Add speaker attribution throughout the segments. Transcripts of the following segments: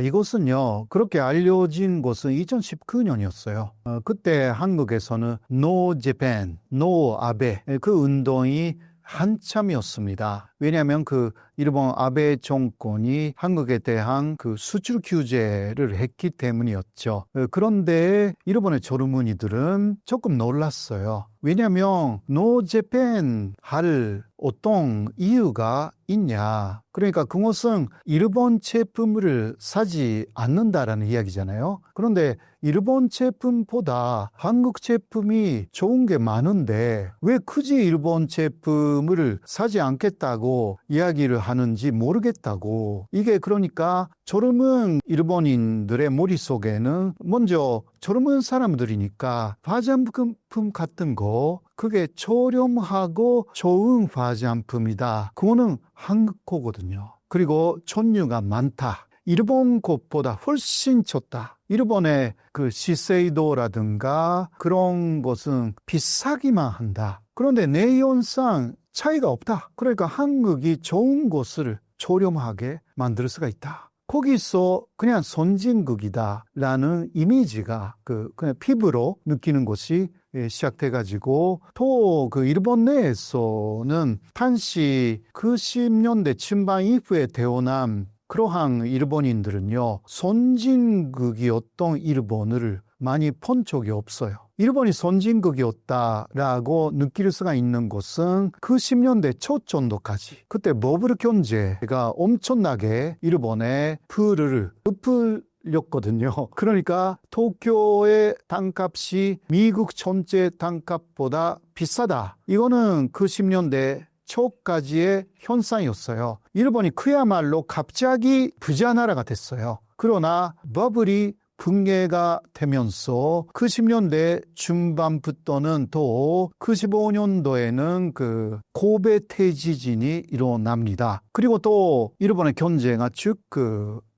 Speaker 1: 이것은요, 그렇게 알려진 것은 2019년이었어요. 그때 한국에서는 No Japan, No Abe 그 운동이 한참이었습니다. 왜냐하면 일본 아베 정권이 한국에 대한 수출 규제를 했기 때문이었죠. 그런데 일본의 젊은이들은 조금 놀랐어요. 왜냐하면 노 재팬 할 어떤 이유가 있냐. 그러니까 그것은 일본 제품을 사지 않는다라는 이야기잖아요. 그런데 일본 제품보다 한국 제품이 좋은 게 많은데 왜 굳이 일본 제품을 사지 않겠다고 이야기를 하는지 모르겠다고. 이게 그러니까 젊은 일본인들의 머릿속에는 먼저 젊은 사람들이니까 화장품 같은 거 그게 저렴하고 좋은 화장품이다. 그거는 한국 거거든요. 그리고 종류가 많다. 일본 것보다 훨씬 좋다. 일본의 시세이도라든가 그런 것은 비싸기만 한다. 그런데 내용상 차이가 없다. 그러니까 한국이 좋은 것을 저렴하게 만들 수가 있다. 거기서 그냥 선진국이다라는 이미지가 그냥 피부로 느끼는 것이 시작돼가지고 또 일본 내에서는 당시 90년대 중반 이후에 태어난 그러한 일본인들은요, 선진국이었던 일본을 많이 본 적이 없어요. 일본이 선진국이었다라고 느낄 수가 있는 것은 90년대 초 정도까지. 그때 버블 경제가 엄청나게 일본의 부를 였거든요. 그러니까 도쿄의 땅값이 미국 전체 땅값보다 비싸다. 이거는 90년대 초까지의 현상이었어요. 일본이 그야말로 갑자기 부자 나라가 됐어요. 그러나 버블이 붕괴가 되면서 90년대 중반부터는 또 95년도에는 고베 대지진이 일어납니다. 그리고 또 일본의 경제가 쭉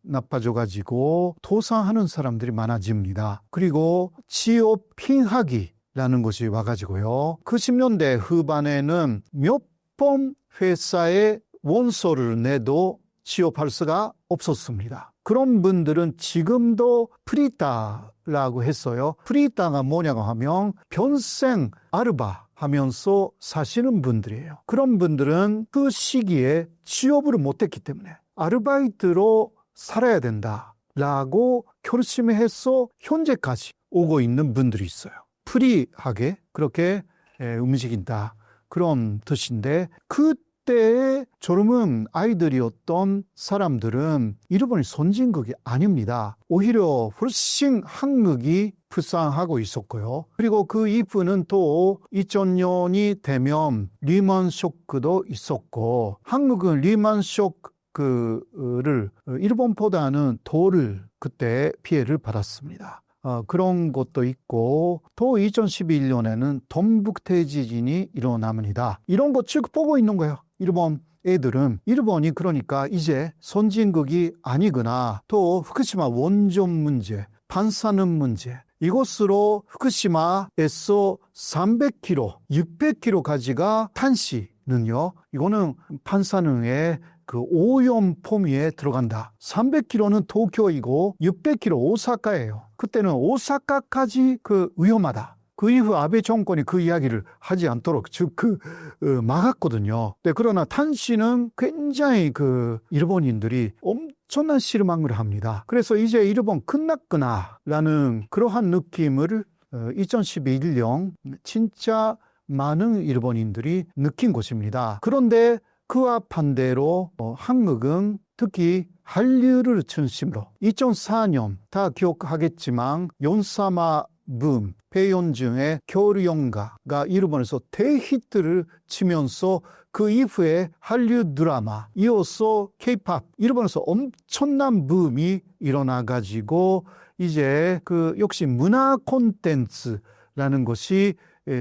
Speaker 1: 나빠져가지고 도산하는 사람들이 많아집니다. 그리고 취업 핑하기라는 것이 와가지고요. 90년대 후반에는 몇 번 회사에 원서를 내도 취업할 수가 없었습니다. 그런 분들은 지금도 프리타라고 했어요. 프리타가 뭐냐고 하면 평생 알바 하면서 사시는 분들이에요. 그런 분들은 그 시기에 취업을 못했기 때문에 아르바이트로 살아야 된다라고 결심해서 현재까지 오고 있는 분들이 있어요. 프리하게 그렇게 움직인다. 그런 뜻인데 그때의 젊은 아이들이었던 사람들은 일본이 선진국이 아닙니다. 오히려 훨씬 한국이 불쌍하고 있었고요. 그리고 그 이후는 또 2000년이 되면 리먼 쇼크도 있었고 한국은 리먼 쇼크를 일본보다는 덜 그때 피해를 받았습니다. 그런 것도 있고 또 2011년에는 동북 대지진이 일어납니다. 이런 거 쭉 보고 있는 거예요. 일본 애들은. 일본이 그러니까 이제 선진국이 아니구나. 또 후쿠시마 원전 문제, 반사능 문제 이것으로 후쿠시마에서 300km, 600km까지가 탄시는요. 이거는 반사능의 오염 범위에 들어간다. 300km는 도쿄이고 600km 오사카예요. 그때는 오사카까지 위험하다. 그 이후 아베 정권이 그 이야기를 하지 않도록 막았거든요. 네, 그러나 탄시는 굉장히 일본인들이 엄청난 실망을 합니다. 그래서 이제 일본 끝났구나라는 그러한 느낌을 2011년 진짜 많은 일본인들이 느낀 것입니다. 그런데 그와 반대로 한국은 특히 한류를 중심으로 2004년 다 기억하겠지만 연사마 붐, 배현중의 겨울연가가 일본에서 대히트를 치면서 그 이후에 한류 드라마 이어서 K-POP 일본에서 엄청난 붐이 일어나가지고 이제 역시 문화 콘텐츠라는 것이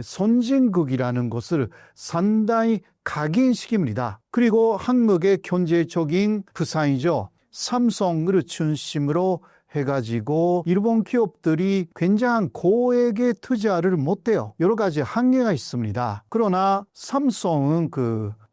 Speaker 1: 선진국이라는 것을 상당히 각인시킵니다. 그리고 한국의 경제적인 부산이죠. 삼성을 중심으로 해가지고 일본 기업들이 굉장한 고액의 투자를 못해요. 여러 가지 한계가 있습니다. 그러나 삼성은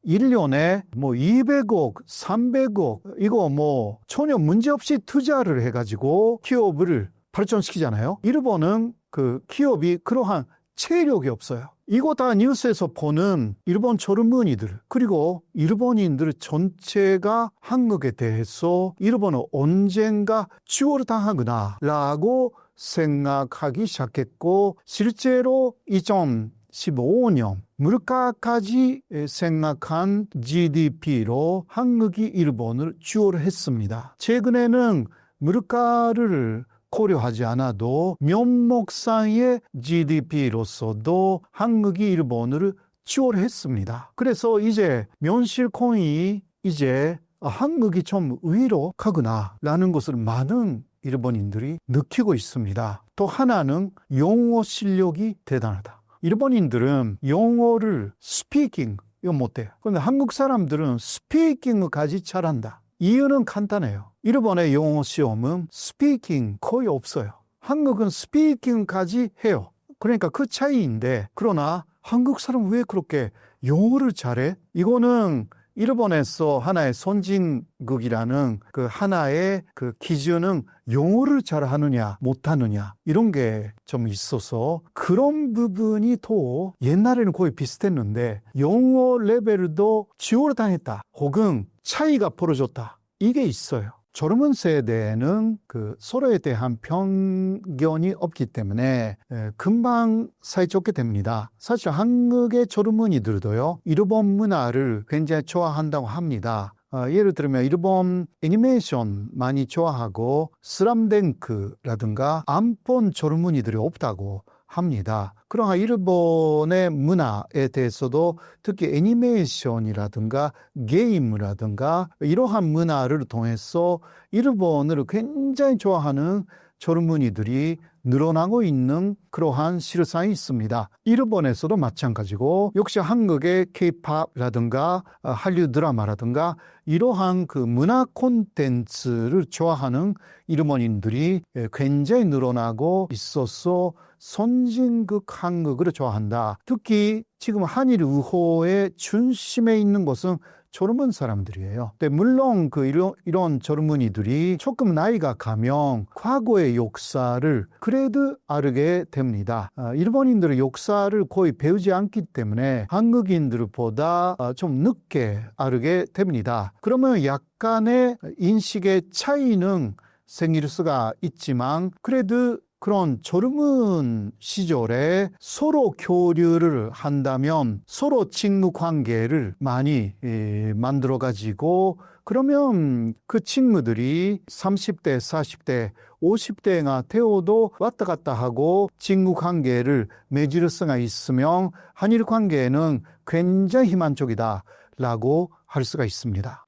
Speaker 1: 1년에 뭐 200억, 300억 이거 뭐 전혀 문제없이 투자를 해가지고 기업을 발전시키잖아요. 일본은 그 기업이 그러한 체력이 없어요. 이거 다 뉴스에서 보는 일본 젊은이들 그리고 일본인들 전체가 한국에 대해서 일본은 언젠가 추월을 당하구나 라고 생각하기 시작했고 실제로 2015년 물가까지 생각한 GDP로 한국이 일본을 추월했습니다. 최근에는 물가를 고려하지 않아도 면목상의 GDP로서도 한국이 일본을 추월했습니다. 그래서 이제 면실코인이 이제 한국이 좀 위로 가구나 라는 것을 많은 일본인들이 느끼고 있습니다. 또 하나는 영어 실력이 대단하다. 일본인들은 영어를 스피킹 이거 못해요. 그런데 한국 사람들은 스피킹까지 잘한다. 이유는 간단해요. 일본의 영어 시험은 스피킹 거의 없어요. 한국은 스피킹까지 해요. 그러니까 그 차이인데 그러나 한국 사람 왜 그렇게 영어를 잘해? 이거는 일본에서 하나의 선진국이라는 그 하나의 그 기준은 영어를 잘하느냐 못하느냐 이런 게 좀 있어서 그런 부분이 또 옛날에는 거의 비슷했는데 영어 레벨도 지원을 당했다 혹은 차이가 벌어졌다 이게 있어요. 젊은 세대는 그 서로에 대한 편견이 없기 때문에 금방 사이좋게 됩니다. 사실 한국의 젊은이들도요, 일본 문화를 굉장히 좋아한다고 합니다. 예를 들면 일본 애니메이션 많이 좋아하고 슬람덩크라든가 안 본 젊은이들이 없다고 합니다. 그러나 일본의 문화에 대해서도 특히 애니메이션이라든가 게임이라든가 이러한 문화를 통해서 일본을 굉장히 좋아하는 젊은이들이 늘어나고 있는 그러한 실상이 있습니다. 일본에서도 마찬가지고 역시 한국의 K-팝이라든가 한류 드라마라든가 이러한 그 문화 콘텐츠를 좋아하는 일본인들이 굉장히 늘어나고 있어서 선진국 한국을 좋아한다. 특히 지금 한일 우호의 중심에 있는 것은 젊은 사람들이에요. 근데 물론 이런 젊은이들이 조금 나이가 가면 과거의 역사를 그래도 알게 됩니다. 일본인들의 역사를 거의 배우지 않기 때문에 한국인들보다 좀 늦게 알게 됩니다. 그러면 약간의 인식의 차이는 생길 수가 있지만 그래도 그런 젊은 시절에 서로 교류를 한다면 서로 친구 관계를 많이 만들어가지고 그러면 그 친구들이 30대, 40대, 50대가 되어도 왔다 갔다 하고 친구 관계를 맺을 수가 있으면 한일 관계는 굉장히 희망적이다라고 할 수가 있습니다.